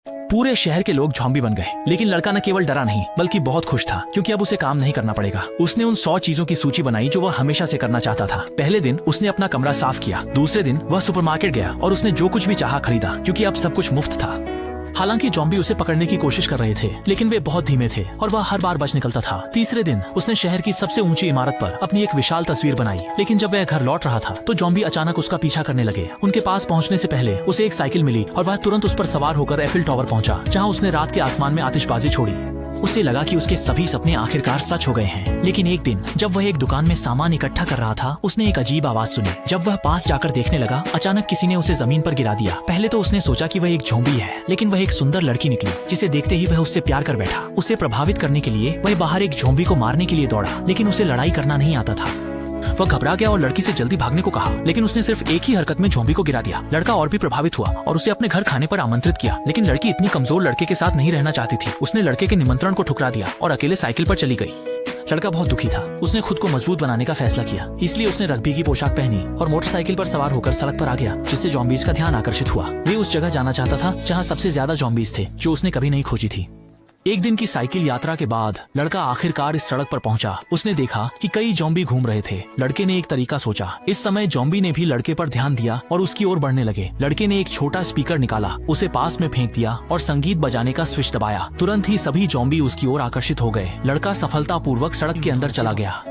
पूरे शहर के लोग ज़ॉम्बी बन गए, लेकिन लड़का न केवल डरा नहीं बल्कि बहुत खुश था, क्योंकि अब उसे काम नहीं करना पड़ेगा। उसने उन 100 चीजों की सूची बनाई जो वह हमेशा से करना चाहता था। पहले दिन उसने अपना कमरा साफ किया, दूसरे दिन वह सुपरमार्केट गया और उसने जो कुछ भी चाहा खरीदा, क्योंकि अब सब कुछ मुफ्त था। हालांकि ज़ॉम्बी उसे पकड़ने की कोशिश कर रहे थे, लेकिन वे बहुत धीमे थे और वह हर बार बच निकलता था। तीसरे दिन उसने शहर की सबसे ऊंची इमारत पर अपनी एक विशाल तस्वीर बनाई, लेकिन जब वह घर लौट रहा था तो ज़ॉम्बी अचानक उसका पीछा करने लगे। उनके पास पहुंचने से पहले उसे एक साइकिल मिली और वह तुरंत उस पर सवार होकर एफिल टावर पहुंचा, जहां उसने रात के आसमान में आतिशबाजी छोड़ी। उसे लगा कि उसके सभी सपने आखिरकार सच हो गए हैं। लेकिन एक दिन जब वह एक दुकान में सामान इकट्ठा कर रहा था, उसने एक अजीब आवाज सुनी। जब वह पास जाकर देखने लगा, अचानक किसी ने उसे जमीन पर गिरा दिया। पहले तो उसने सोचा कि वह एक ज़ॉम्बी है, लेकिन वह एक सुंदर लड़की निकली, जिसे देखते ही वह उससे प्यार कर बैठा। उसे प्रभावित करने के लिए वह बाहर एक ज़ॉम्बी को मारने के लिए दौड़ा, लेकिन उसे लड़ाई करना नहीं आता था। वह घबरा गया और लड़की से जल्दी भागने को कहा, लेकिन उसने सिर्फ एक ही हरकत में ज़ॉम्बी को गिरा दिया। लड़का और भी प्रभावित हुआ और उसे अपने घर खाने पर आमंत्रित किया, लेकिन लड़की इतनी कमजोर लड़के के साथ नहीं रहना चाहती थी। उसने लड़के के निमंत्रण को ठुकरा दिया और अकेले साइकिल पर चली गई। लड़का बहुत दुखी था। उसने खुद को मजबूत बनाने का फैसला किया, इसलिए उसने रग्बी की पोशाक पहनी और मोटरसाइकिल पर सवार होकर सड़क पर आ गया, जिससे ज़ॉम्बीज का ध्यान आकर्षित हुआ। वे उस जगह जाना चाहता था जहाँ सबसे ज्यादा ज़ॉम्बीज थे, जो उसने कभी नहीं खोजी थी। एक दिन की साइकिल यात्रा के बाद लड़का आखिरकार इस सड़क पर पहुंचा। उसने देखा कि कई ज़ॉम्बी घूम रहे थे। लड़के ने एक तरीका सोचा। इस समय ज़ॉम्बी ने भी लड़के पर ध्यान दिया और उसकी ओर बढ़ने लगे। लड़के ने एक छोटा स्पीकर निकाला, उसे पास में फेंक दिया और संगीत बजाने का स्विच दबाया। तुरंत ही सभी ज़ॉम्बी उसकी ओर आकर्षित हो गए। लड़का सफलतापूर्वक सड़क के अंदर चला गया।